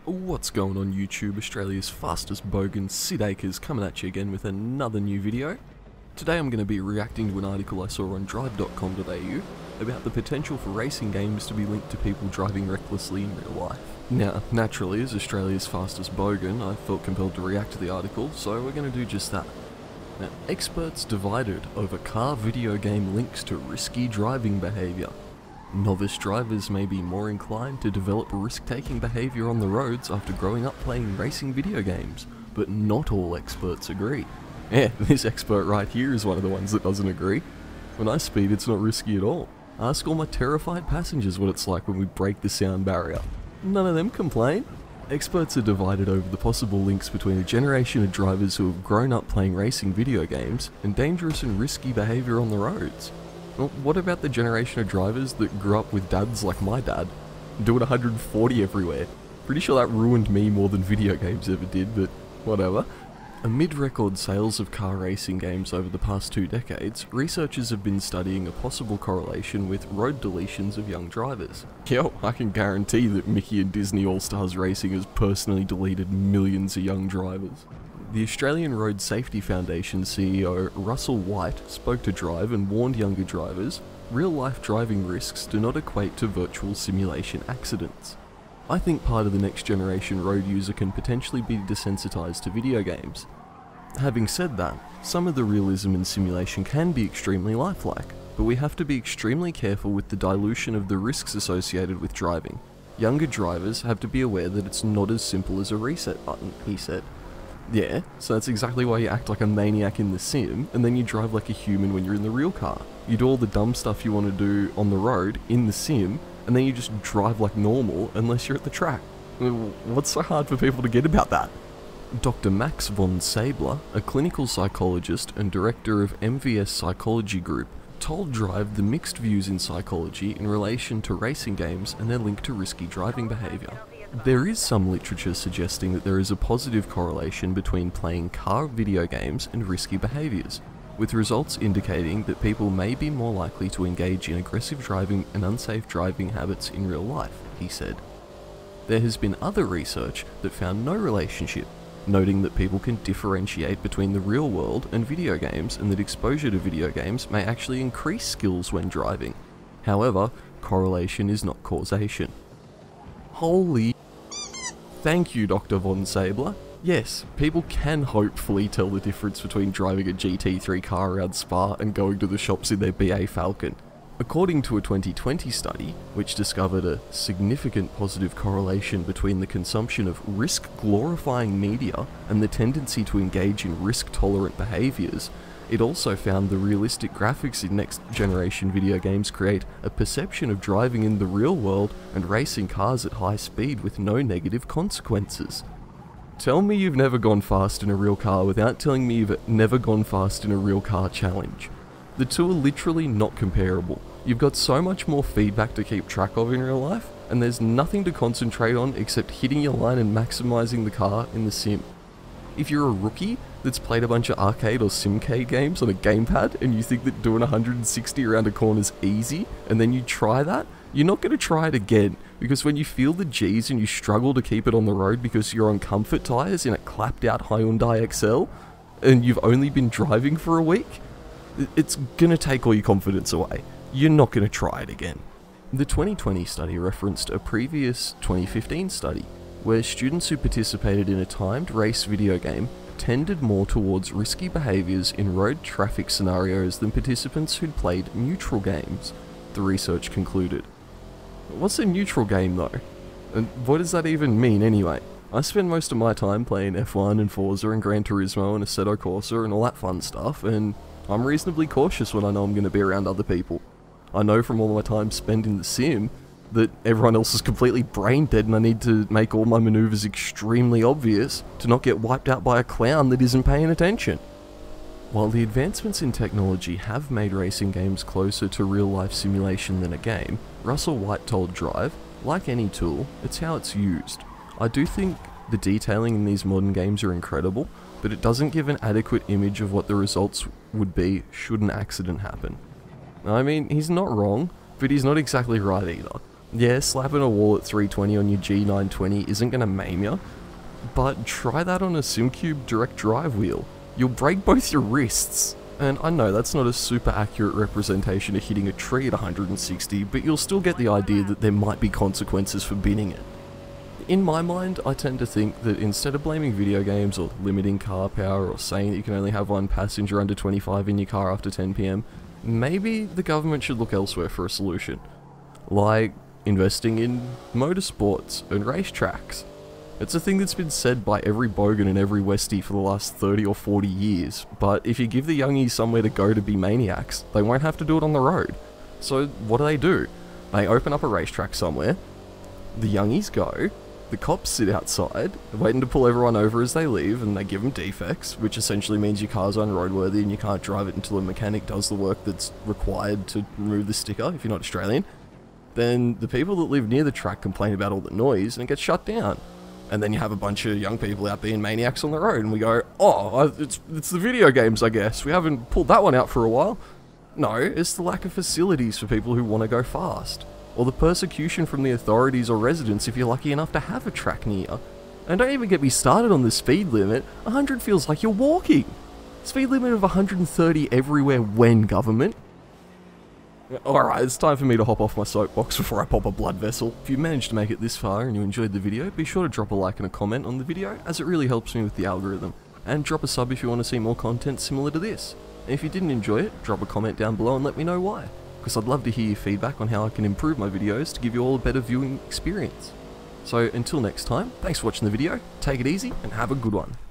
What's going on YouTube? Australia's fastest bogan, Sid Akers, coming at you again with another new video. Today I'm going to be reacting to an article I saw on drive.com.au about the potential for racing games to be linked to people driving recklessly in real life. Now, naturally, as Australia's fastest bogan, I felt compelled to react to the article, so we're going to do just that. Now, experts divided over car video game links to risky driving behaviour. Novice drivers may be more inclined to develop risk-taking behaviour on the roads after growing up playing racing video games, but not all experts agree. Yeah, this expert right here is one of the ones that doesn't agree. When I speed, it's not risky at all. Ask all my terrified passengers what it's like when we break the sound barrier. None of them complain. Experts are divided over the possible links between a generation of drivers who have grown up playing racing video games and dangerous and risky behaviour on the roads. Well, what about the generation of drivers that grew up with dads like my dad, doing 140 everywhere? Pretty sure that ruined me more than video games ever did, but whatever. Amid record sales of car racing games over the past 2 decades, researchers have been studying a possible correlation with road deletions of young drivers. Yo, I can guarantee that Mickey and Disney All-Stars Racing has personally deleted millions of young drivers. The Australian Road Safety Foundation CEO Russell White spoke to Drive and warned younger drivers, real-life driving risks do not equate to virtual simulation accidents. I think part of the next generation road user can potentially be desensitized to video games. Having said that, some of the realism in simulation can be extremely lifelike, but we have to be extremely careful with the dilution of the risks associated with driving. Younger drivers have to be aware that it's not as simple as a reset button, he said. Yeah, so that's exactly why you act like a maniac in the sim, and then you drive like a human when you're in the real car. You do all the dumb stuff you want to do on the road, in the sim, and then you just drive like normal unless you're at the track. What's so hard for people to get about that? Dr. Max von Sabler, a clinical psychologist and director of MVS Psychology Group, told Drive the mixed views in psychology in relation to racing games and their link to risky driving behaviour. There is some literature suggesting that there is a positive correlation between playing car video games and risky behaviours, with results indicating that people may be more likely to engage in aggressive driving and unsafe driving habits in real life, he said. There has been other research that found no relationship, noting that people can differentiate between the real world and video games and that exposure to video games may actually increase skills when driving. However, correlation is not causation. Holy... Thank you, Dr. von Sabler. Yes, people can hopefully tell the difference between driving a GT3 car around Spa and going to the shops in their BA Falcon. According to a 2020 study, which discovered a significant positive correlation between the consumption of risk-glorifying media and the tendency to engage in risk-tolerant behaviours, it also found the realistic graphics in next-generation video games create a perception of driving in the real world and racing cars at high speed with no negative consequences. Tell me you've never gone fast in a real car without telling me you've never gone fast in a real car challenge. The two are literally not comparable. You've got so much more feedback to keep track of in real life, and there's nothing to concentrate on except hitting your line and maximising the car in the sim. If you're a rookie that's played a bunch of arcade or simcade games on a gamepad and you think that doing 160 around a corner is easy, and then you try that, you're not going to try it again, because when you feel the G's and you struggle to keep it on the road because you're on comfort tyres in a clapped out Hyundai Excel, and you've only been driving for a week, it's going to take all your confidence away. You're not going to try it again. The 2020 study referenced a previous 2015 study, where students who participated in a timed race video game tended more towards risky behaviours in road traffic scenarios than participants who'd played neutral games, the research concluded. What's a neutral game though? And what does that even mean anyway? I spend most of my time playing F1 and Forza and Gran Turismo and Assetto Corsa and all that fun stuff, and I'm reasonably cautious when I know I'm going to be around other people. I know from all my time spent in the sim that everyone else is completely brain dead and I need to make all my maneuvers extremely obvious to not get wiped out by a clown that isn't paying attention. While the advancements in technology have made racing games closer to real-life simulation than a game, Russell White told Drive, like any tool, it's how it's used. I do think the detailing in these modern games are incredible, but it doesn't give an adequate image of what the results would be should an accident happen. I mean, he's not wrong, but he's not exactly right either. Yeah, slapping a wall at 320 on your G920 isn't going to maim you, but try that on a SimCube direct drive wheel. You'll break both your wrists. And I know that's not a super accurate representation of hitting a tree at 160, but you'll still get the idea that there might be consequences for binning it. In my mind, I tend to think that instead of blaming video games or limiting car power or saying that you can only have one passenger under 25 in your car after 10 PM, maybe the government should look elsewhere for a solution. Like investing in motorsports and racetracks. It's a thing that's been said by every bogan and every Westie for the last 30 or 40 years, but if you give the youngies somewhere to go to be maniacs, they won't have to do it on the road. So what do? They open up a racetrack somewhere, the youngies go, the cops sit outside, waiting to pull everyone over as they leave, and they give them defects, which essentially means your car's unroadworthy and you can't drive it until a mechanic does the work that's required to remove the sticker, if you're not Australian. Then the people that live near the track complain about all the noise and it gets shut down. And then you have a bunch of young people out being maniacs on the road, and we go, oh, it's the video games, I guess. We haven't pulled that one out for a while. No, it's the lack of facilities for people who want to go fast. Or the persecution from the authorities or residents if you're lucky enough to have a track near. And don't even get me started on the speed limit. 100 feels like you're walking. Speed limit of 130 everywhere when, government? Alright, it's time for me to hop off my soapbox before I pop a blood vessel. If you managed to make it this far and you enjoyed the video, be sure to drop a like and a comment on the video, as it really helps me with the algorithm. And drop a sub if you want to see more content similar to this. And if you didn't enjoy it, drop a comment down below and let me know why. Because I'd love to hear your feedback on how I can improve my videos to give you all a better viewing experience. So until next time, thanks for watching the video, take it easy and have a good one.